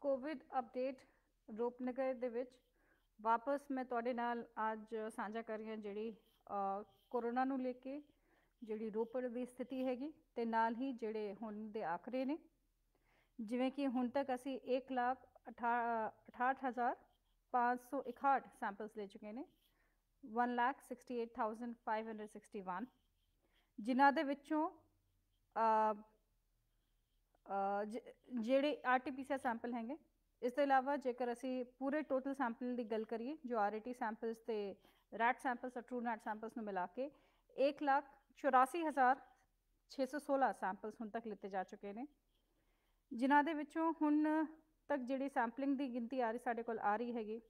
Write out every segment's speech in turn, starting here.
Covid update Rupnagar ਦੇ ਵਿੱਚ ਵਾਪਸ ਮੈਂ ਤੁਹਾਡੇ ਨਾਲ ਅੱਜ ਸਾਂਝਾ ਕਰ ਰਹੀ ਹਾਂ ਜਿਹੜੀ ਕੋਰੋਨਾ ਨੂੰ ਲੈ ਕੇ ਜਿਹੜੀ ਰੋਪੜ ਦੀ ਸਥਿਤੀ ਹੈਗੀ ਤੇ ਨਾਲ ਹੀ ਜਿਹੜੇ ਹੁਣ ਦੇ ਆંકੜੇ ਨੇ। ਜਿਵੇਂ ਕਿ ਹੁਣ ਤੱਕ ਅਸੀਂ 1,68,561 ਸੈਂਪਲਸ ਲੈ ਚੁੱਕੇ ਨੇ 1,68,561 ਜਿਨ੍ਹਾਂ ਦੇ ਵਿੱਚੋਂ ਜਿਹੜੇ RT-PCR ਸੈਂਪਲ ਹੈਗੇ। ਇਸ ਤੋਂ ਇਲਾਵਾ ਜੇਕਰ ਅਸੀਂ ਪੂਰੇ ਟੋਟਲ ਸੈਂਪਲ ਦੀ ਗੱਲ ਕਰੀਏ ਜੋ RAT ਸੈਂਪਲਸ ਤੇ ਰੈਟ ਸੈਂਪਲਸ ਔਰ ਟਰੂ ਨੈਟ ਸੈਂਪਲਸ ਨੂੰ ਮਿਲਾ ਕੇ 1,84,616 ਸੈਂਪਲਸ ਹੁਣ ਤੱਕ ਲਿੱਤੇ ਜਾ ਚੁੱਕੇ ਨੇ, ਜਿਨ੍ਹਾਂ ਦੇ ਵਿੱਚੋਂ ਹੁਣ ਤੱਕ ਜਿਹੜੀ ਸੈਂਪਲਿੰਗ ਦੀ ਗਿਣਤੀ ਆ ਰਹੀ ਸਾਡੇ ਕੋਲ ਆ ਰਹੀ ਹੈਗੀ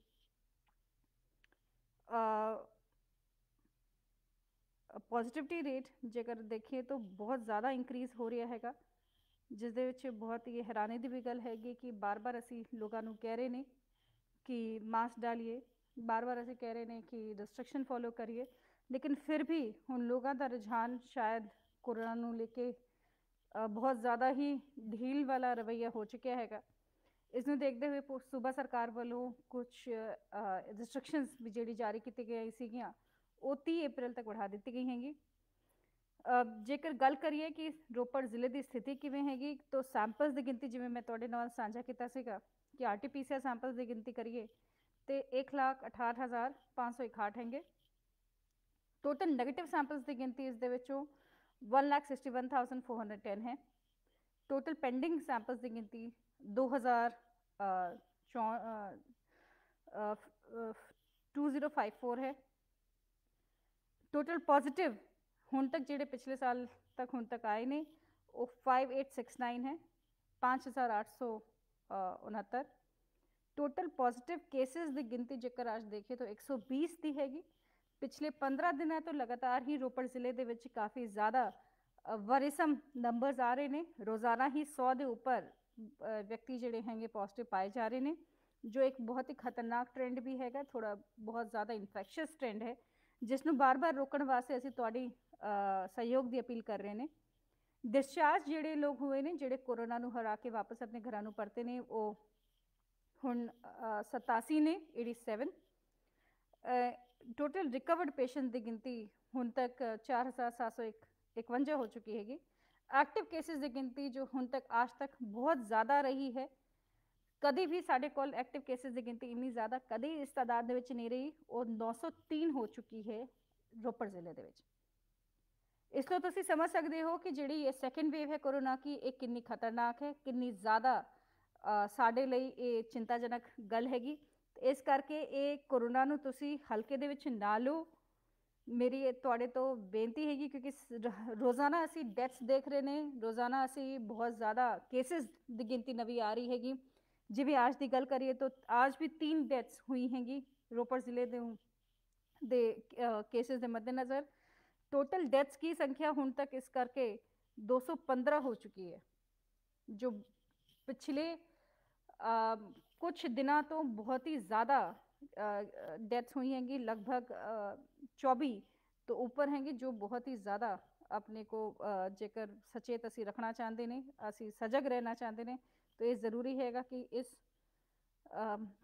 ਪੋਜ਼ਿਟਿਵਿਟੀ ਰੇਟ ਜੇਕਰ ਦੇਖੀਏ ਤਾਂ ਬਹੁਤ ਜ਼ਿਆਦਾ ਇੰਕਰੀਜ਼ ਹੋ ਰਿਹਾ ਹੈਗਾ, ਜਿਸ ਦੇ ਵਿੱਚ ਬਹੁਤ ਹੀ ਹੈਰਾਨੀ ਦੀ ਵੀ ਗੱਲ ਹੈਗੀ ਕਿ ਬਾਰ-ਬਾਰ ਅਸੀਂ ਲੋਕਾਂ ਨੂੰ ਕਹਿ ਰਹੇ ਨੇ ਕਿ ਮਾਸਕ ਡਾਲੀਏ, ਬਾਰ-ਬਾਰ ਅਸੀਂ ਕਹਿ ਰਹੇ ਨੇ ਕਿ ਰਿਸਟ੍ਰਿਕਸ਼ਨ ਫੋਲੋ ਕਰੀਏ, ਲੇਕਿਨ ਫਿਰ ਵੀ ਹੁਣ ਲੋਕਾਂ ਦਾ ਰੁਝਾਨ ਸ਼ਾਇਦ ਕੋਰੋਨਾ ਨੂੰ ਲੈ ਕੇ ਬਹੁਤ ਜ਼ਿਆਦਾ ਹੀ ਢੀਲ ਵਾਲਾ ਰਵੱਈਆ ਹੋ ਚੁੱਕਿਆ ਹੈਗਾ। ਇਸ ਨੂੰ ਦੇਖਦੇ ਹੋਏ ਸੂਬਾ ਸਰਕਾਰ ਵੱਲੋਂ ਕੁਝ ਰਿਸਟ੍ਰਿਕਸ਼ਨਸ ਵੀ ਜਿਹੜੀ ਜਾਰੀ ਕੀਤੀ ਗਈ ਸੀਗੀਆਂ ਉਹ 30 ਅਪ੍ਰੈਲ ਤੱਕ बढ़ा ਦਿੱਤੀ ਗਈ ਹੈਗੀ। ਜੇਕਰ ਗੱਲ ਕਰੀਏ ਕਿ ਰੋਪੜ ਜ਼ਿਲ੍ਹੇ ਦੀ ਸਥਿਤੀ ਕਿਵੇਂ ਹੈਗੀ ਤਾਂ ਸੈਂਪਲਸ ਦੀ ਗਿਣਤੀ ਜਿਵੇਂ ਮੈਂ ਤੁਹਾਡੇ ਨਾਲ ਸਾਂਝਾ ਕੀਤਾ ਸੀਗਾ ਕਿ RT-PCR ਸੈਂਪਲਸ ਦੀ ਗਿਣਤੀ ਕਰੀਏ ਤੇ 1,68,561 ਹੈਗੇ। ਟੋਟਲ ਨੈਗੇਟਿਵ ਸੈਂਪਲਸ ਦੀ ਗਿਣਤੀ ਇਸ ਦੇ ਵਿੱਚੋਂ 1,61,410 ਹੈ। ਟੋਟਲ ਪੈਂਡਿੰਗ ਸੈਂਪਲਸ ਦੀ ਗਿਣਤੀ 2054 ਹੈ। ਟੋਟਲ ਪੋਜ਼ਿਟਿਵ ਹੁਣ ਤੱਕ ਜਿਹੜੇ ਪਿਛਲੇ ਸਾਲ ਤੱਕ ਹੁਣ ਤੱਕ ਆਏ ਨੇ ਉਹ 5869 ਹੈ, 5,869। ਟੋਟਲ ਪੋਜ਼ਿਟਿਵ ਕੇਸਿਸ ਦੀ ਗਿਣਤੀ ਜੇਕਰ ਅੱਜ ਦੇਖੀਏ ਤਾਂ 120 ਦੀ ਹੈਗੀ। ਪਿਛਲੇ 15 ਦਿਨਾਂ ਤੋਂ ਲਗਾਤਾਰ ਹੀ ਰੋਪੜ ਜ਼ਿਲ੍ਹੇ ਦੇ ਵਿੱਚ ਕਾਫੀ ਜ਼ਿਆਦਾ ਵਰਿਸਮ ਨੰਬਰਸ ਆ ਰਹੇ ਨੇ। ਰੋਜ਼ਾਨਾ ਹੀ 100 ਦੇ ਉੱਪਰ ਵਿਅਕਤੀ ਜਿਹੜੇ ਹੈਗੇ ਪੋਜ਼ਿਟਿਵ ਪਾਏ ਜਾ ਰਹੇ ਨੇ, ਜੋ ਇੱਕ ਬਹੁਤ ਹੀ ਖਤਰਨਾਕ ਟ੍ਰੈਂਡ ਵੀ ਹੈਗਾ, ਥੋੜਾ ਬਹੁਤ ਜ਼ਿਆਦਾ ਇਨਫੈਕਸ਼ੀਅਸ ਟ੍ਰੈਂਡ ਹੈ, ਜਿਸ ਨੂੰ ਬਾਰ-ਬਾਰ ਰੋਕਣ ਵਾਸਤੇ ਅਸੀਂ ਤੁਹਾਡੀ ਸਹਿਯੋਗ ਦੀ ਅਪੀਲ ਕਰ ਰਹੇ ਨੇ। ਡਿਸਚਾਰਜ ਜਿਹੜੇ ਲੋਕ ਹੋਏ ਨੇ ਜਿਹੜੇ ਕੋਰੋਨਾ ਨੂੰ ਹਰਾ ਕੇ ਵਾਪਸ ਆਪਣੇ ਘਰਾਂ ਨੂੰ ਪਰਤੇ ਨੇ ਉਹ ਹੁਣ 87 ਨੇ, 87। ਟੋਟਲ ਰਿਕਵਰਡ ਪੇਸ਼ੈਂਟ ਦੀ ਗਿਣਤੀ ਹੁਣ ਤੱਕ 4,751 ਹੋ ਚੁੱਕੀ ਹੈਗੀ। एक्टिव केसेस की गिनती जो हुण तक आज तक बहुत ज़्यादा रही है, कभी भी साढ़े कोल एक्टिव केसेस की गिनती इन्नी ज़्यादा कभी इस तादाद दे विच नहीं रही और 903 हो चुकी है रोपड़ जिले दे विच। इस तो तुसीं समझ सकते हो कि जिहड़ी ये सैकेंड वेव है कोरोना की ये कितनी खतरनाक है, कितनी ज़्यादा साडे लई ये चिंताजनक गल हैगी। इस करके ये कोरोना नूं तुसीं हल्के दे विच ना लो। मेरी तुहाडे तो बेनती हैगी क्योंकि रोज़ाना असी डेथ्स देख रहे हैं, रोज़ाना असी बहुत ज़्यादा केसेस की गिनती नवी आ रही हैगी। जिवें आज की गल करिए तो आज भी 3 डेथ्स हुई हैगी रोपड़ जिले दे केसेस के मद्देनज़र। टोटल डेथ्स की संख्या हुण तक इस करके 215 हो चुकी है, जो पिछले कुछ दिनों तो बहुत ही ज़्यादा डेथ्स हुई हैंगी, लगभग 24 तो ऊपर हैंगी, जो बहुत ही ज़्यादा अपने को जेकर सचेत असी रखना चाहते हैं, असी सजग रहना चाहते हैं, तो ये ज़रूरी हैगा कि इस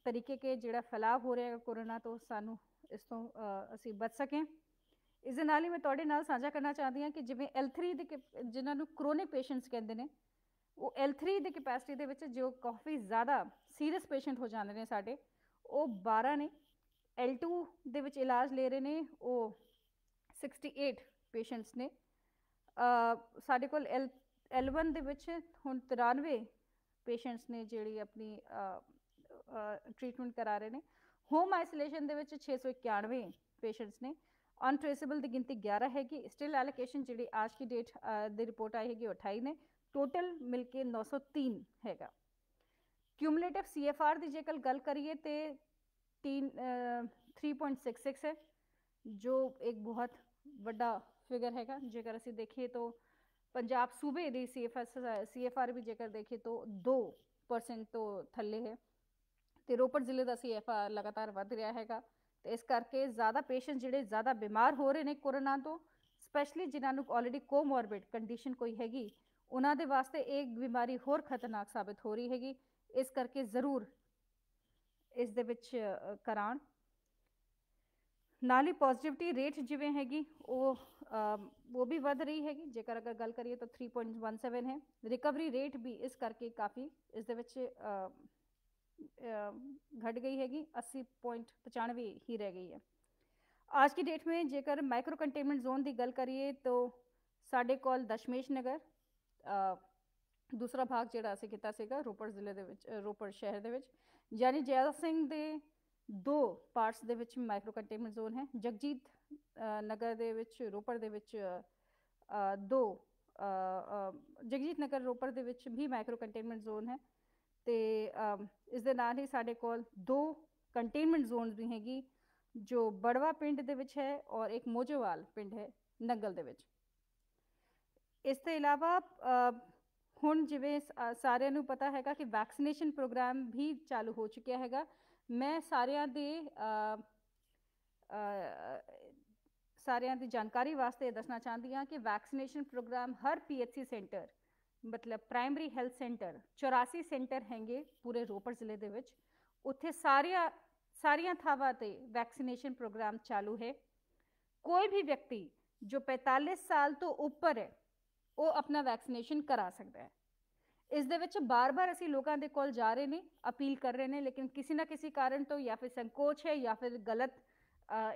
तरीके के जिहड़ा फैलाव हो रहा है कोरोना तो सानू इस तो असी बच सकें। इस दे नाल ही मैं तुहाडे नाल साझा करना चाहती हाँ कि जिवें L3 दे जिन्हां नूं क्रोनिक पेशेंट्स कहते हैं वो L3 की कैपेसिटी दे विच जो काफ़ी ज़्यादा सीरीयस पेशेंट हो जाते हैं साडे वो 12 ने। L2 दे विच इलाज ले रहे हैं वो 68 पेशेंट्स ने। साडे कोल L1 दे विच हुण 93 पेशेंट्स ने जिहड़ी अपनी ट्रीटमेंट करा रहे हैं। होम आइसोलेशन दे विच 691 पेशेंट्स ने। अनट्रेसेबल की गिनती 11 हैगी। स्टिल एलोकेशन जी आज की डेट दी रिपोर्ट आई हैगी 28 ने। टोटल मिलके 903 हैगा। क्यूमुलेटिव CFR की जेकर गल करिए तो 3.66 है, जो एक बहुत बड़ा फिगर हैगा। जेकर असी देखिए तो पंजाब सूबे की CFR भी जेकर देखिए तो 2% तो थले है, तो रोपड़ जिले का CFR लगातार वध रहा हैगा। तो इस करके ज़्यादा पेशेंट जिहड़े ज़्यादा बीमार हो रहे हैं कोरोना तो, स्पैशली जिन्होंने ऑलरेडी कोमॉर्बिड कंडीशन कोई हैगी उन्होंने वास्ते एक बीमारी होर खतरनाक साबित हो रही हैगी। इस करके ज़रूर इस दे विच कराण। नाल ही पॉजिटिविटी रेट जिवें हैगी वो भी वध रही हैगी, जेकर अगर गल करिए तो 3.17 है। रिकवरी रेट भी इस करके काफ़ी इस दे विच घट गई हैगी, 80.95 ही रह गई है। आज की डेट में जेकर माइक्रो कंटेनमेंट जोन की गल करिए तो साढ़े कोल दशमेश नगर दूसरा भाग ਜਿਹੜਾ ਅਸੀਂ ਕੀਤਾ ਸੀਗਾ ਰੋਪੜ ਜ਼ਿਲ੍ਹੇ ਦੇ ਵਿੱਚ, ਰੋਪੜ ਸ਼ਹਿਰ ਦੇ ਵਿੱਚ, ਯਾਨੀ ਜੈਲ ਸਿੰਘ ਦੇ 2 ਪਾਰਟਸ ਦੇ ਵਿੱਚ ਮਾਈਕਰੋ ਕੰਟੇਨਮੈਂਟ ਜ਼ੋਨ ਹੈ। ਜਗਜੀਤ ਨਗਰ ਦੇ ਵਿੱਚ, ਰੋਪੜ ਦੇ ਵਿੱਚ 2 ਜਗਜੀਤ ਨਗਰ ਰੋਪੜ ਦੇ ਵਿੱਚ ਵੀ ਮਾਈਕਰੋ ਕੰਟੇਨਮੈਂਟ ਜ਼ੋਨ ਹੈ। ਤੇ ਇਸ ਦੇ ਨਾਲ ਹੀ ਸਾਡੇ ਕੋਲ 2 ਕੰਟੇਨਮੈਂਟ ਜ਼ੋਨ ਵੀ ਹੈਗੀ, ਜੋ ਬੜਵਾ ਪਿੰਡ ਦੇ ਵਿੱਚ ਹੈ ਔਰ ਇੱਕ ਮੋਜੋਵਾਲ ਪਿੰਡ ਹੈ ਨੰਗਲ ਦੇ ਵਿੱਚ। ਇਸ ਤੋਂ ਇਲਾਵਾ ਹੁਣ ਜਿਵੇਂ ਸਾਰਿਆਂ ਨੂੰ ਪਤਾ ਹੈਗਾ ਕਿ ਵੈਕਸੀਨੇਸ਼ਨ ਪ੍ਰੋਗਰਾਮ ਵੀ ਚਾਲੂ ਹੋ ਚੁੱਕਿਆ ਹੈਗਾ। ਮੈਂ ਸਾਰਿਆਂ ਦੀ ਜਾਣਕਾਰੀ ਵਾਸਤੇ ਦੱਸਣਾ ਚਾਹੁੰਦੀ ਹਾਂ ਕਿ ਵੈਕਸੀਨੇਸ਼ਨ ਪ੍ਰੋਗਰਾਮ ਹਰ PHC ਸੈਂਟਰ, मतलब प्राइमरी हेल्थ सेंटर 84 सेंटर हैंगे पूरे रोपड़ जिले दे विच, उत्थे सारियां थावां ते वैक्सीनेशन प्रोग्राम चालू है। कोई भी व्यक्ति जो 45 साल तो उपर है वो अपना वैक्सीनेशन करा सकता है। इस दे विच बार बार असी लोगों के कोल जा रहे हैं, अपील कर रहे हैं, लेकिन किसी ना किसी कारण तो या फिर संकोच है या फिर गलत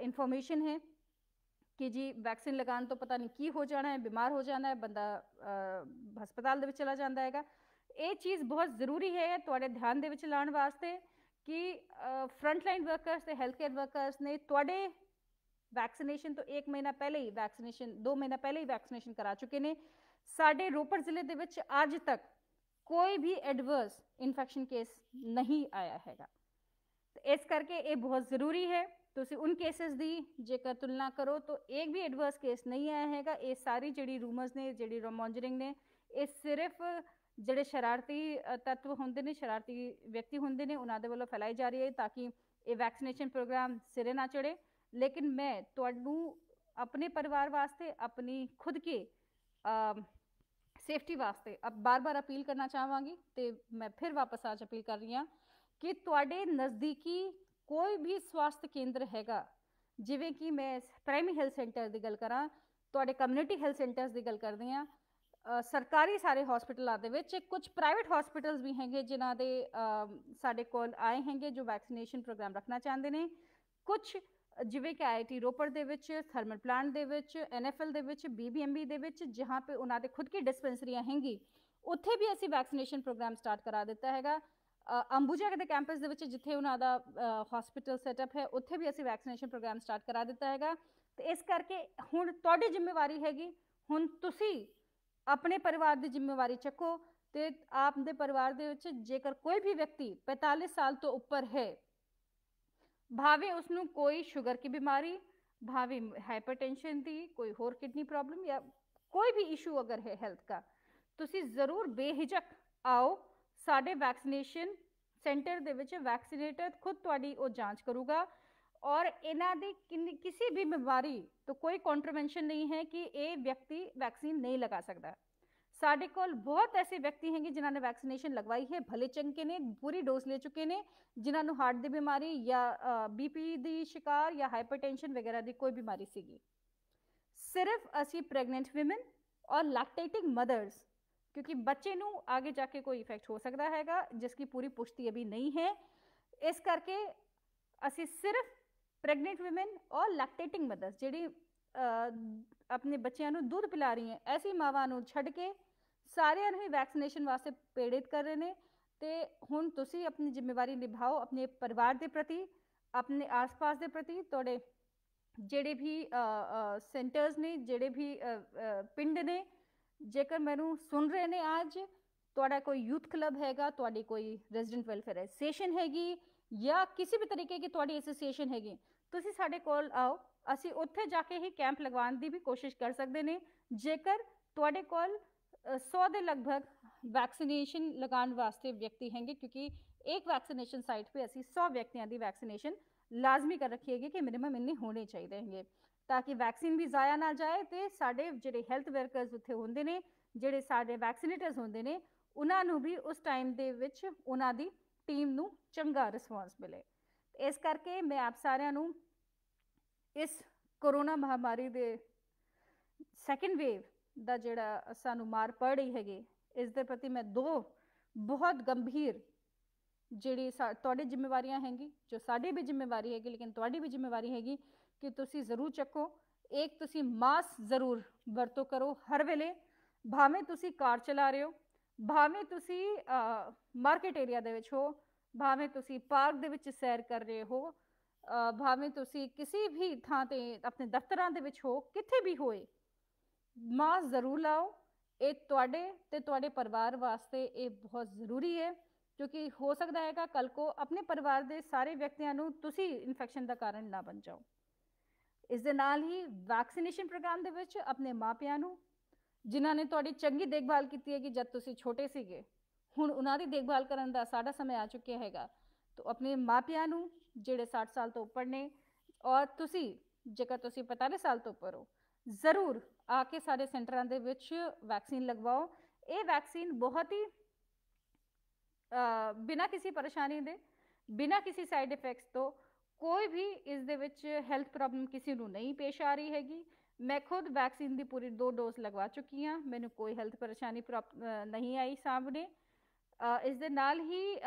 इन्फॉर्मेशन है कि जी वैक्सीन लगाने तो पता नहीं की हो जाना है, बीमार हो जाना है, बंदा हस्पताल दे विच चला जाता है। ये चीज़ बहुत ज़रूरी है तुहाडे ध्यान दे विच लाने वास्ते कि फ्रंटलाइन वर्कर्स ते हैल्थ केयर वर्कर्स ने तुहाडे वैक्सीनेशन तो 1 महीना पहले ही वैक्सीनेशन 2 महीना पहले ही वैक्सीनेशन करा चुके हैं। साडे रोपड़ जिले दे विच अज तक कोई भी एडवर्स इन्फेक्शन केस नहीं आया हैगा। इस करके ये बहुत ज़रूरी है ਤੁਸੀਂ उन केसेस ਦੀ ਜੇਕਰ ਤੁਲਨਾ ਕਰੋ तो एक भी एडवर्स केस नहीं आया हैगा। ये सारी ਜਿਹੜੀ रूमर्स ने, ਜਿਹੜੀ ਰੋਮੋਂਜਰਿੰਗ ਨੇ, ਇਹ ਸਿਰਫ ਜਿਹੜੇ ਸ਼ਰਾਰਤੀ ਤੱਤਵ ਹੁੰਦੇ ਨੇ, ਸ਼ਰਾਰਤੀ ਵਿਅਕਤੀ ਹੁੰਦੇ ਨੇ, ਉਹਨਾਂ ਦੇ ਵੱਲੋਂ ਫੈਲਾਈ ਜਾ ਰਹੀ ਹੈ ਤਾਂ ਕਿ ਇਹ ਵੈਕਸੀਨੇਸ਼ਨ ਪ੍ਰੋਗਰਾਮ ਸਿਰੇ ਨਾ ਚੜੇ। लेकिन मैं ਤੁਹਾਨੂੰ अपने परिवार वास्ते, अपनी खुद के सेफ्टी वास्ते अब बार बार अपील करना चाहवांगी। तो मैं फिर वापस आज अपील कर रही हाँ कि तुहाडे नज़दीकी कोई भी स्वास्थ्य केंद्र हैगा, जिवें कि मैं प्राइमरी हेल्थ सेंटर की गल करा, तुहाडे कम्यूनिटी हेल्थ सेंटर्स की गल करदी हाँ, सरकारी सारे हॉस्पिटलों दे विच कुछ प्राइवेट हॉस्पिटल्स भी हैंगे जिन्हां दे साडे कोल आए हैंगे जो वैक्सीनेशन प्रोग्राम रखना चाहते हैं। कुछ जिवें कि IIT रोपड़ दे विच, थर्मल प्लांट दे विच, NFL दे विच, BBMB दे विच, जहाँ पे उन्हां दे खुद की डिस्पेंसरियां हैंगी, उत्थे भी असी वैक्सीनेशन प्रोग्राम स्टार्ट करा दिता हैगा। अंबुजा के कैंपस दे विच जिथे उन्हां दा हॉस्पिटल सैटअप है, उत्थे भी असी वैक्सीनेशन प्रोग्राम स्टार्ट करा दिता हैगा। तो इस करके हुण तुहाडी जिम्मेवारी हैगी, हुण तुसी अपने परिवार की जिम्मेवारी चको। तो आपके परिवार दे विच जेकर कोई भी व्यक्ति 45 साल तो उपर है, भावें उसनूं कोई शुगर की बीमारी, भावें हाइपरटेंशन की, कोई होर किडनी प्रॉब्लम या कोई भी इशू अगर है हेल्थ का, तुसी ज़रूर बेहिजक आओ साडे वैक्सीनेशन सेंटर दे विच। वैक्सीनेटर खुद तुहाडी वो जांच करूगा और इन्हां दी किसी भी बीमारी तो कोई कॉन्ट्रवेंशन नहीं है कि ये व्यक्ति वैक्सीन नहीं लगा सकता। साडे कोल बहुत ऐसे व्यक्ति हैं जिन्होंने वैक्सीनेशन लगवाई है, भले चंगे ने, पूरी डोज ले चुके हैं, जिन्होंने हार्ट की बीमारी या BP की शिकार या हाइपरटेंशन वगैरह की कोई बीमारी सीगी। सिर्फ असी प्रेगनेंट विमेन और लैक्टेटिंग मदर्स, क्योंकि बच्चे नूं आगे जाके कोई इफेक्ट हो सकता हैगा जिसकी पूरी पुष्टि अभी नहीं है, इस करके असी सिर्फ प्रेगनेंट विमेन और लैक्टेटिंग मदर्स जिहड़ी अपने बच्चों नूं दूध पिला रही हैं, ऐसी मावां नूं छड्ड के सारियां नूं ही वैक्सीनेशन वास्ते प्रेरित कर रहे हैं। तो हुण तुसी अपनी जिम्मेवारी निभाओ अपने परिवार के प्रति, अपने आस पास के प्रति। तुहाडे जिहड़े भी सेंटर्स ने, जिहड़े भी पिंड ने, जेकर मैनू सुन रहे ने आज, तुहाडा कोई यूथ क्लब हैगा, तुहाडी कोई रेजिडेंट वेलफेयर एसोसीएशन हैगी या किसी भी तरीके की तुहाडी एसोसीएशन हैगी, तुसी साडे कोल आओ, असी उत्थे जाके ही कैंप लगवाने की भी कोशिश कर सकते हैं। जेकर तुहाडे कोल 100 के लगभग वैक्सीनेशन लगाने वास्ते व्यक्ति हैंगे, क्योंकि एक वैक्सीनेशन साइट पर असी 100 व्यक्तियों की वैक्सीनेशन लाजमी कर रखी है कि मिनिमम इन्ने होने चाहिए हैं ताकि वैक्सीन भी जाया ना जाए। तो साडे जिहड़े हैल्थ वर्कर्स उत्थे होंदे ने, जिहड़े साडे वैक्सीनेटर्स होंदे ने, ਉਹਨਾਂ ਨੂੰ ਵੀ ਉਸ ਟਾਈਮ ਦੇ ਵਿੱਚ ਉਹਨਾਂ ਦੀ ਟੀਮ ਨੂੰ ਚੰਗਾ ਰਿਸਪੌਂਸ ਮਿਲੇ। ਇਸ ਕਰਕੇ ਮੈਂ ਆਪ ਸਾਰਿਆਂ ਨੂੰ ਇਸ ਕੋਰੋਨਾ ਮਹਾਮਾਰੀ ਦੇ ਸੈਕੰਡ ਵੇਵ ਦਾ ਜਿਹੜਾ ਸਾਨੂੰ ਮਾਰ ਪੜ ਰਹੀ ਹੈਗੀ, ਇਸ ਦੇ ਪ੍ਰਤੀ ਮੈਂ ਦੋ ਬਹੁਤ ਗੰਭੀਰ ਜਿਹੜੀ ਤੁਹਾਡੀ ਜ਼ਿੰਮੇਵਾਰੀਆਂ ਹੈਗੀ, ਜੋ ਸਾਡੀ ਵੀ ਜ਼ਿੰਮੇਵਾਰੀ ਹੈਗੀ ਲੇਕਿਨ ਤੁਹਾਡੀ ਵੀ ਜ਼ਿੰਮੇਵਾਰੀ ਹੈਗੀ ਕਿ ਤੁਸੀਂ ਜ਼ਰੂਰ ਚੱਕੋ। ਇੱਕ ਤੁਸੀਂ ਮਾਸਕ ਜ਼ਰੂਰ ਵਰਤੋਂ ਕਰੋ ਹਰ ਵੇਲੇ, ਭਾਵੇਂ ਤੁਸੀਂ ਕਾਰ ਚਲਾ ਰਹੇ ਹੋ, ਭਾਵੇਂ ਤੁਸੀਂ ਮਾਰਕੀਟ ਏਰੀਆ ਦੇ ਵਿੱਚ ਹੋ, ਭਾਵੇਂ ਤੁਸੀਂ ਪਾਰਕ ਦੇ ਵਿੱਚ ਸੈਰ ਕਰ ਰਹੇ ਹੋ, ਭਾਵੇਂ ਤੁਸੀਂ ਕਿਸੇ ਵੀ ਥਾਂ ਤੇ ਆਪਣੇ ਦਫ਼ਤਰਾਂ ਦੇ ਵਿੱਚ ਹੋ, ਕਿਤੇ ਵੀ ਹੋਏ ਮਾਸਕ ਜ਼ਰੂਰ ਲਾਓ। ਇਹ ਤੁਹਾਡੇ ਤੇ ਤੁਹਾਡੇ ਪਰਿਵਾਰ ਵਾਸਤੇ ਇਹ ਬਹੁਤ ਜ਼ਰੂਰੀ ਹੈ, ਕਿਉਂਕਿ ਹੋ ਸਕਦਾ ਹੈਗਾ ਕੱਲ ਕੋ ਆਪਣੇ ਪਰਿਵਾਰ ਦੇ ਸਾਰੇ ਵਿਅਕਤੀਆਂ ਨੂੰ ਤੁਸੀਂ ਇਨਫੈਕਸ਼ਨ ਦਾ ਕਾਰਨ ਨਾ ਬਣ ਜਾਓ। ਇਸ ਦੇ ਨਾਲ ਹੀ ਵੈਕਸੀਨੇਸ਼ਨ ਪ੍ਰੋਗਰਾਮ ਦੇ ਵਿੱਚ ਆਪਣੇ ਮਾਪਿਆਂ ਨੂੰ, ਜਿਨ੍ਹਾਂ ਨੇ ਤੁਹਾਡੀ ਚੰਗੀ ਦੇਖਭਾਲ ਕੀਤੀ ਹੈ ਕਿ ਜਦ ਤੁਸੀਂ ਛੋਟੇ ਸੀਗੇ, ਹੁਣ ਉਹਨਾਂ ਦੀ ਦੇਖਭਾਲ ਕਰਨ ਦਾ ਸਾਡਾ ਸਮੇਂ ਆ ਚੁੱਕਿਆ ਹੈਗਾ, ਤਾਂ ਆਪਣੇ ਮਾਪਿਆਂ ਨੂੰ ਜਿਹੜੇ 60 ਸਾਲ ਤੋਂ ਉੱਪਰ ਨੇ, ਔਰ ਤੁਸੀਂ ਜੇਕਰ ਤੁਸੀਂ 45 ਸਾਲ ਤੋਂ ਉੱਪਰ ਹੋ, ਜ਼ਰੂਰ ਆ ਕੇ ਸਾਡੇ ਸੈਂਟਰਾਂ ਦੇ ਵਿੱਚ ਵੈਕਸੀਨ ਲਗਵਾਓ। ਇਹ ਵੈਕਸੀਨ ਬਹੁਤ ਹੀ ਬਿਨਾਂ ਕਿਸੇ ਪਰੇਸ਼ਾਨੀ ਦੇ, ਬਿਨਾਂ ਕਿਸੇ ਸਾਈਡ ਇਫੈਕਟਸ ਤੋਂ, ਕੋਈ ਵੀ ਇਸ ਦੇ ਵਿੱਚ ਹੈਲਥ ਪ੍ਰੋਬਲਮ ਕਿਸੇ ਨੂੰ ਨਹੀਂ ਪੇਸ਼ ਆ ਰਹੀ ਹੈਗੀ। ਮੈਂ ਖੁਦ ਵੈਕਸੀਨ ਦੀ ਪੂਰੀ 2 ਡੋਜ਼ ਲਗਵਾ ਚੁੱਕੀ ਹਾਂ, ਮੈਨੂੰ ਕੋਈ ਹੈਲਥ ਪਰੇਸ਼ਾਨੀ ਨਹੀਂ ਆਈ ਸਾਹਮਣੇ। ਇਸ ਦੇ ਨਾਲ ਹੀ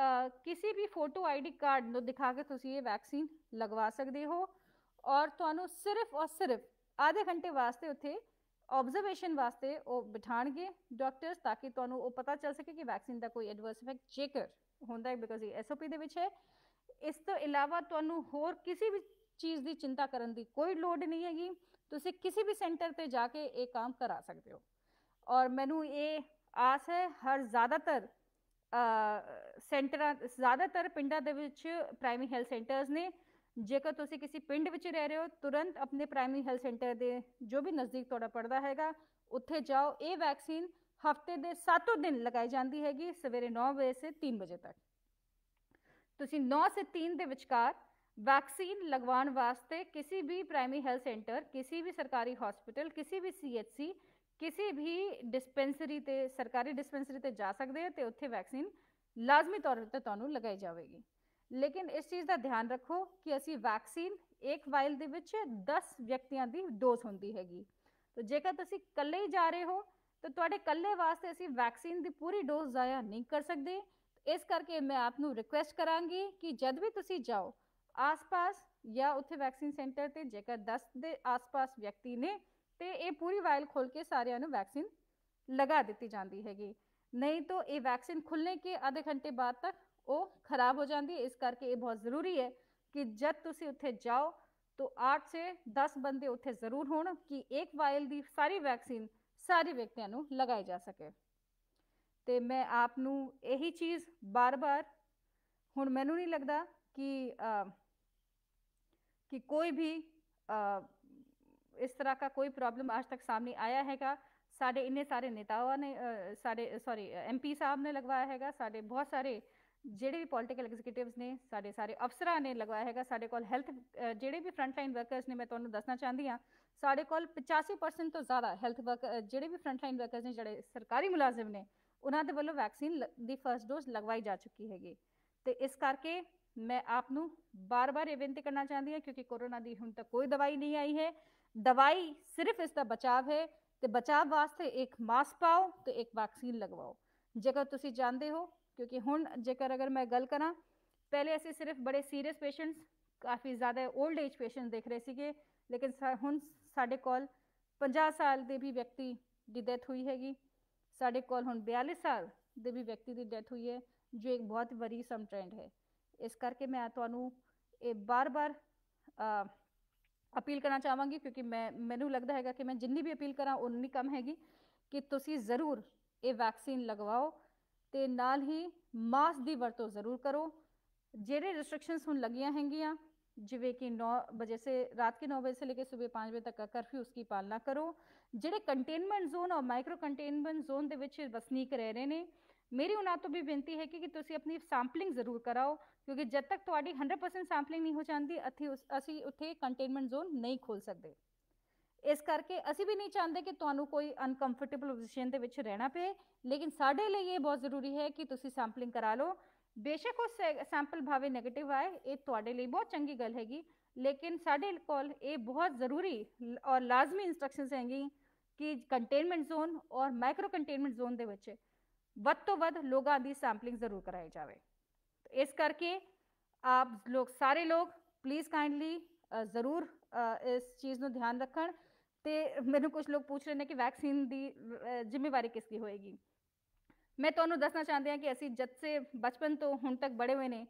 ਕਿਸੇ ਵੀ ਫੋਟੋ ਆਈਡੀ ਕਾਰਡ ਨੂੰ ਦਿਖਾ ਕੇ ਤੁਸੀਂ ਇਹ ਵੈਕਸੀਨ ਲਗਵਾ ਸਕਦੇ ਹੋ, ਔਰ ਤੁਹਾਨੂੰ ਸਿਰਫ ਔਰ ਸਿਰਫ ਆਧੇ ਘੰਟੇ ਵਾਸਤੇ ਉੱਥੇ ਆਬਜ਼ਰਵੇਸ਼ਨ ਵਾਸਤੇ ਉਹ ਬਿਠਾਣਗੇ ਡਾਕਟਰਸ, ਤਾਂ ਕਿ ਤੁਹਾਨੂੰ ਉਹ ਪਤਾ ਚੱਲ ਸਕੇ ਕਿ ਵੈਕਸੀਨ ਦਾ ਕੋਈ ਐਡਵਰਸ ਇਫੈਕਟ ਜੇਕਰ ਹੁੰਦਾ ਹੈ, ਬਿਕੋਜ਼ ਇਹ SOP ਦੇ ਵਿੱਚ ਹੈ। ਇਸ ਤੋਂ ਇਲਾਵਾ ਤੁਹਾਨੂੰ ਹੋਰ ਕਿਸੇ ਵੀ ਚੀਜ਼ ਦੀ ਚਿੰਤਾ ਕਰਨ ਦੀ ਕੋਈ ਲੋੜ ਨਹੀਂ ਹੈਗੀ, ਤੁਸੀਂ ਕਿਸੇ ਵੀ ਸੈਂਟਰ ਤੇ ਜਾ ਕੇ ਇਹ ਕੰਮ ਕਰਾ ਸਕਦੇ ਹੋ। ਔਰ ਮੈਨੂੰ ਇਹ ਆਸ ਹੈ ਹਰ ਜ਼ਿਆਦਾਤਰ ਜ਼ਿਆਦਾਤਰ ਪਿੰਡਾਂ ਦੇ ਵਿੱਚ ਪ੍ਰਾਇਮਰੀ ਹੈਲਥ ਸੈਂਟਰਸ ਨੇ। ਜੇਕਰ ਤੁਸੀਂ ਕਿਸੇ ਪਿੰਡ ਵਿੱਚ ਰਹਿ ਰਹੇ ਹੋ, ਤੁਰੰਤ ਆਪਣੇ ਪ੍ਰਾਇਮਰੀ ਹੈਲਥ ਸੈਂਟਰ ਦੇ ਜੋ ਵੀ ਨਜ਼ਦੀਕ ਤੁਹਾਡਾ ਪੜਦਾ ਹੈਗਾ ਉੱਥੇ ਜਾਓ। ਇਹ ਵੈਕਸੀਨ ਹਫਤੇ ਦੇ 7 ਦਿਨ ਲਗਾਈ ਜਾਂਦੀ ਹੈਗੀ, ਸਵੇਰੇ 9 ਵਜੇ ਸੇ 3 ਵਜੇ ਤੱਕ। ਤੁਸੀਂ 9 ਸੇ 3 ਦੇ ਵਿਚਕਾਰ ਵੈਕਸੀਨ ਲਗਵਾਉਣ ਵਾਸਤੇ ਕਿਸੇ ਵੀ ਪ੍ਰਾਇਮਰੀ ਹੈਲਥ ਸੈਂਟਰ, ਕਿਸੇ ਵੀ ਸਰਕਾਰੀ ਹਸਪੀਟਲ, ਕਿਸੇ ਵੀ CHC, ਕਿਸੇ ਵੀ ਡਿਸਪੈਂਸਰੀ ਤੇ, ਸਰਕਾਰੀ ਡਿਸਪੈਂਸਰੀ ਤੇ ਜਾ ਸਕਦੇ ਹੋ ਤੇ ਉੱਥੇ ਵੈਕਸੀਨ ਲਾਜ਼ਮੀ ਤੌਰ ਤੇ ਤੁਹਾਨੂੰ ਲਗਾਈ ਜਾਵੇਗੀ। ਲੇਕਿਨ ਇਸ ਚੀਜ਼ ਦਾ ਧਿਆਨ ਰੱਖੋ ਕਿ ਅਸੀਂ ਵੈਕਸੀਨ ਇੱਕ ਵਾਇਲ ਦੇ ਵਿੱਚ 10 ਵਿਅਕਤੀਆਂ ਦੀ ਡੋਜ਼ ਹੁੰਦੀ ਹੈਗੀ, ਤਾਂ ਜੇਕਰ ਤੁਸੀਂ ਇਕੱਲੇ ਹੀ ਜਾ ਰਹੇ ਹੋ ਤਾਂ ਤੁਹਾਡੇ ਇਕੱਲੇ ਵਾਸਤੇ ਅਸੀਂ ਵੈਕਸੀਨ ਦੀ ਪੂਰੀ ਡੋਜ਼ ਜ਼ਾਇਆ ਨਹੀਂ ਕਰ ਸਕਦੇ। ਇਸ ਕਰਕੇ ਮੈਂ ਆਪ ਨੂੰ ਰਿਕੁਐਸਟ ਕਰਾਂਗੀ ਕਿ ਜਦ ਵੀ ਤੁਸੀਂ ਜਾਓ ਆਸ-ਪਾਸ ਜਾਂ ਉੱਥੇ ਵੈਕਸੀਨ ਸੈਂਟਰ ਤੇ ਜੇਕਰ 10 ਦੇ ਆਸ-ਪਾਸ ਵਿਅਕਤੀ ਨੇ ਤੇ ਇਹ ਪੂਰੀ ਵਾਇਲ ਖੋਲ ਕੇ ਸਾਰਿਆਂ ਨੂੰ ਵੈਕਸੀਨ ਲਗਾ ਦਿੱਤੀ ਜਾਂਦੀ ਹੈਗੀ, ਨਹੀਂ ਤਾਂ ਇਹ ਵੈਕਸੀਨ ਖੁੱਲ੍ਹਣੇ ਕੇ ਆਧੇ ਘੰਟੇ ਬਾਅਦ ਤੱਕ ਉਹ ਖਰਾਬ ਹੋ ਜਾਂਦੀ ਹੈ। ਇਸ ਕਰਕੇ ਇਹ ਬਹੁਤ ਜ਼ਰੂਰੀ ਹੈ ਕਿ ਜਦ ਤੁਸੀਂ ਉੱਥੇ ਜਾਓ ਤਾਂ 8 ਸੇ 10 ਬੰਦੇ ਉੱਥੇ ਜ਼ਰੂਰ ਹੋਣ ਕਿ ਇੱਕ ਵਾਇਲ ਦੀ ਸਾਰੀ ਵੈਕਸੀਨ ਸਾਰੇ ਵਿਅਕਤੀਆਂ ਨੂੰ ਲਗਾਈ ਜਾ ਸਕੇ। ਤੇ ਮੈਂ ਆਪ ਨੂੰ ਇਹੀ ਚੀਜ਼ ਬਾਰ-ਬਾਰ, ਹੁਣ ਮੈਨੂੰ ਨਹੀਂ ਲੱਗਦਾ कि कोई भी इस तरह का कोई प्रॉब्लम आज तक सामने आया हैगा। साढ़े इन्ने सारे नेताओं ने MP साहब ने लगवाया हैगा, साढ़े बहुत सारे ਜਿਹੜੇ ਵੀ ਪੋਲੀਟੀਕਲ ਐਗਜ਼ੀਕਿਊਟਿਵਸ ਨੇ, ਸਾਡੇ ਸਾਰੇ ਅਫਸਰਾਂ ਨੇ ਲਗਵਾਇਆ ਹੈਗਾ। ਸਾਡੇ ਕੋਲ ਹੈਲਥ ਜਿਹੜੇ ਵੀ ਫਰੰਟ ਲਾਈਨ ਵਰਕਰਸ ਨੇ, ਮੈਂ ਤੁਹਾਨੂੰ ਦੱਸਣਾ ਚਾਹੁੰਦੀ ਹਾਂ ਸਾਡੇ ਕੋਲ 85% ਤੋਂ ਜ਼ਿਆਦਾ ਹੈਲਥ ਵਰਕਰ ਜਿਹੜੇ ਵੀ ਫਰੰਟ ਲਾਈਨ ਵਰਕਰਸ ਨੇ, ਜਿਹੜੇ ਸਰਕਾਰੀ ਮੁਲਾਜ਼ਮ ਨੇ, ਉਹਨਾਂ ਦੇ ਵੱਲੋਂ ਵੈਕਸੀਨ ਦੀ ਫਰਸਟ ਡੋਜ਼ ਲਗਵਾਈ ਜਾ ਚੁੱਕੀ ਹੈਗੀ। ਤੇ ਇਸ ਕਰਕੇ ਮੈਂ ਆਪ ਨੂੰ ਬਾਰ-ਬਾਰ ਇਹ ਬੇਨਤੀ ਕਰਨਾ ਚਾਹੁੰਦੀ ਹਾਂ, ਕਿਉਂਕਿ ਕੋਰੋਨਾ ਦੀ ਹੁਣ ਤੱਕ ਕੋਈ ਦਵਾਈ ਨਹੀਂ ਆਈ ਹੈ। ਦਵਾਈ ਸਿਰਫ ਇਸ ਦਾ ਬਚਾਵ ਹੈ, ਤੇ ਬਚਾਵ ਵਾਸਤੇ ਇੱਕ ਮਾਸਕ ਪਾਓ ਤੇ ਇੱਕ ਵੈਕਸੀਨ ਲਗਵਾਓ। ਜੇਕਰ ਤੁਸੀਂ ਜਾਣਦੇ ਹੋ, ਕਿਉਂਕਿ ਹੁਣ ਜੇਕਰ ਅਗਰ ਮੈਂ ਗੱਲ ਕਰਾਂ, ਪਹਿਲੇ ਅਸੀਂ ਸਿਰਫ ਬੜੇ ਸੀਰੀਅਸ ਪੇਸ਼ੈਂਟਸ, ਕਾਫੀ ਜ਼ਿਆਦਾ 올ਡ ਏਜ ਪੇਸ਼ੈਂਟ ਦੇਖ ਰਹੇ ਸੀਗੇ, ਲੇਕਿਨ ਹੁਣ ਸਾਡੇ ਕੋਲ 50 ਸਾਲ ਦੇ ਵੀ ਵਿਅਕਤੀ ਦੀ ਡੈਥ ਹੋਈ ਹੈਗੀ। ਸਾਡੇ ਕੋਲ ਹੁਣ 42 ਸਾਲ ਦੇ ਵੀ ਵਿਅਕਤੀ ਦੀ ਡੈਥ ਹੋਈ ਹੈ, ਜੋ ਇੱਕ ਬਹੁਤ ਵਰੀਸਮ ਟ੍ਰੈਂਡ ਹੈ। ਇਸ ਕਰਕੇ ਮੈਂ ਤੁਹਾਨੂੰ ਇਹ ਬਾਰ-ਬਾਰ ਅਪੀਲ ਕਰਨਾ ਚਾਹਾਂਗੀ, ਕਿਉਂਕਿ ਮੈਨੂੰ ਲੱਗਦਾ ਹੈਗਾ ਕਿ ਮੈਂ ਜਿੰਨੀ ਵੀ ਅਪੀਲ ਕਰਾਂ ਉਨੀ ਕਮ ਹੈਗੀ, ਕਿ ਤੁਸੀਂ ਜ਼ਰੂਰ ਇਹ ਵੈਕਸੀਨ ਲਗਵਾਓ ਤੇ ਨਾਲ ਹੀ ਮਾਸਕ ਦੀ ਵਰਤੋਂ ਜ਼ਰੂਰ ਕਰੋ। ਜਿਹੜੇ ਰਿਸਟ੍ਰਿਕਸ਼ਨਸ ਹੁਣ ਲੱਗੀਆਂ ਹੈਗੀਆਂ, ਜਿਵੇਂ ਕਿ 9 ਵਜੇ ਸੇ ਰਾਤ के 9 बजे से लेकर सुबह 5 बजे तक का कर्फ्यू, उसकी पालना करो। ਜਿਹੜੇ ਕੰਟੇਨਮੈਂਟ ਜ਼ੋਨ ਔਰ ਮਾਈਕਰੋ ਕੰਟੇਨਮੈਂਟ ਜ਼ੋਨ ਦੇ ਵਿੱਚ ਵਸਨੀਕ ਰਹਿ ਰਹੇ ਨੇ, ਮੇਰੀ ਉਹਨਾਂ ਤੋਂ ਵੀ ਬੇਨਤੀ ਹੈ ਕਿ ਤੁਸੀਂ ਆਪਣੀ ਸੈਂਪਲਿੰਗ ਜ਼ਰੂਰ ਕਰਾਓ, ਕਿਉਂਕਿ ਜਦ ਤੱਕ ਤੁਹਾਡੀ 100% ਸੈਂਪਲਿੰਗ ਨਹੀਂ ਹੋ ਜਾਂਦੀ ਅਸੀਂ ਉੱਥੇ ਕੰਟੇਨਮੈਂਟ ਜ਼ੋਨ ਨਹੀਂ ਖੋਲ ਸਕਦੇ। ਇਸ ਕਰਕੇ ਅਸੀਂ ਵੀ ਨਹੀਂ ਚਾਹੁੰਦੇ ਕਿ ਤੁਹਾਨੂੰ ਕੋਈ ਅਨਕੰਫਰਟੇਬਲ ਪੋਜੀਸ਼ਨ ਦੇ ਵਿੱਚ ਰਹਿਣਾ ਪਏ, ਲੇਕਿਨ ਸਾਡੇ ਲਈ ਇਹ ਬਹੁਤ ਜ਼ਰੂਰੀ ਹੈ ਕਿ ਤੁਸੀਂ ਸੈਂਪਲਿੰਗ ਕਰਾ ਲਓ। ਬੇਸ਼ੱਕ ਉਹ ਸੈਂਪਲ ਭਾਵੇਂ ਨੈਗੇਟਿਵ ਆਏ, ਇਹ ਤੁਹਾਡੇ ਲਈ ਬਹੁਤ ਚੰਗੀ ਗੱਲ ਹੈਗੀ, ਲੇਕਿਨ ਸਾਡੇ ਕੋਲ ਇਹ ਬਹੁਤ ਜ਼ਰੂਰੀ ਔਰ ਲਾਜ਼ਮੀ ਇੰਸਟਰਕਸ਼ਨਸ ਹੈਗੀ ਕਿ ਕੰਟੇਨਮੈਂਟ ਜ਼ੋਨ ਔਰ ਮਾਈਕਰੋ ਕੰਟੇਨਮੈਂਟ ਜ਼ੋਨ ਦੇ ਵਿੱਚ ਵੱਧ ਤੋਂ ਵੱਧ ਲੋਕਾਂ ਦੀ ਸੈਂਪਲਿੰਗ ਜ਼ਰੂਰ ਕਰਾਈ ਜਾਵੇ। ਇਸ ਕਰਕੇ ਆਪ ਲੋਕ ਸਾਰੇ ਲੋਕ ਪਲੀਜ਼ ਕਾइंडली ਜ਼ਰੂਰ ਇਸ ਚੀਜ਼ ਨੂੰ ਧਿਆਨ ਰੱਖਣ। ਤੇ ਮੈਨੂੰ ਕੁਝ ਲੋਕ ਪੁੱਛ ਰਹੇ ਨੇ ਕਿ ਵੈਕਸੀਨ ਦੀ ਜ਼ਿੰਮੇਵਾਰੀ ਕਿਸ ਦੀ ਹੋਏਗੀ। ਮੈਂ ਤੁਹਾਨੂੰ ਦੱਸਣਾ ਚਾਹੁੰਦੀ ਹਾਂ ਕਿ ਅਸੀਂ ਜਦ ਸੇ ਬਚਪਨ ਤੋਂ ਹੁਣ ਤੱਕ ਬੜੇ ਹੋਏ ਨੇ,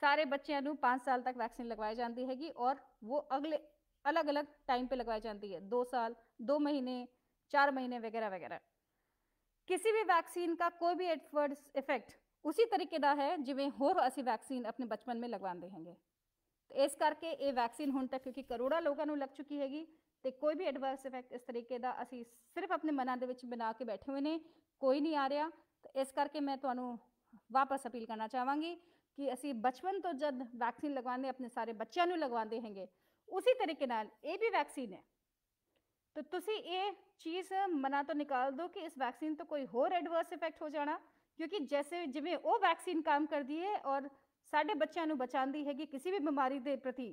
ਸਾਰੇ ਬੱਚਿਆਂ ਨੂੰ 5 ਸਾਲ ਤੱਕ ਵੈਕਸੀਨ ਲਗਵਾਈ ਜਾਂਦੀ ਹੈਗੀ ਔਰ ਉਹ ਅਗਲੇ अलग-अलग टाइम पे लगवाई जाती है, 2 साल, 2 महीने, 4 महीने वगैरह वगैरह। किसी भी वैक्सीन का कोई भी एडवर्स इफेक्ट उसी तरीके का है जिवें होर असी वैक्सीन अपने बचपन में लगवाते हैंगे। तो इस करके ये वैक्सीन हुण तक क्योंकि करोड़ों लोगों को लग चुकी हैगी, तो कोई भी एडवर्स इफेक्ट इस तरीके का असी सिर्फ अपने मनां दे विच बना के बैठे हुए ने, कोई नहीं आ रहा। तो इस करके मैं तुहानूं वापस अपील करना चाहांगी कि असी बचपन तो जब वैक्सीन लगवाते अपने सारे बच्चों नूं लगवाते हैंगे, उसी तरीके नाल ये भी वैक्सीन है। तो तुसी ये चीज़ मना तो निकाल दो कि इस वैक्सीन तो कोई होर एडवर्स इफेक्ट हो जाना, क्योंकि जैसे जिवें वो वैक्सीन काम करती है और साडे बच्चों नूं बचाती है कि किसी भी बीमारी के प्रति,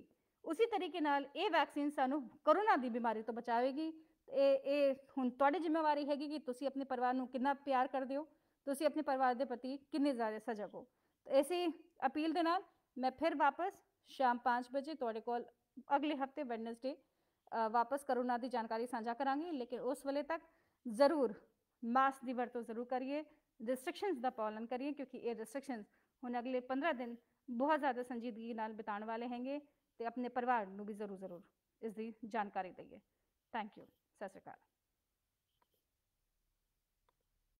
उसी तरीके नाल ये वैक्सीन सानू कोरोना की बीमारी तो बचाएगी। ये हुण तुहाडी जिम्मेवारी हैगी कि तुसी अपने परिवार नूं कितना प्यार करदे हो, तुसी अपने परिवार के प्रति किन्ने ज़्यादा सजग हो। तो इसी अपील दे नाल मैं फिर वापस शाम 5 बजे तुहाडे कोल अगले हफ्ते वैडनसडे वापस कोरोना की जानकारी साझा करांगी, लेकिन उस वेले तक जरूर मास्क की वरतों जरूर करिए, रिस्ट्रिक्शनस का पालन करिए, क्योंकि ये रिस्ट्रिक्शनस हुण अगले 15 दिन बहुत ज़्यादा संजीदगी नाल बिताने वाले हैंगे। तो अपने परिवार को भी जरूर इसकी जानकारी दईए। Thank you. सत श्री अकाल।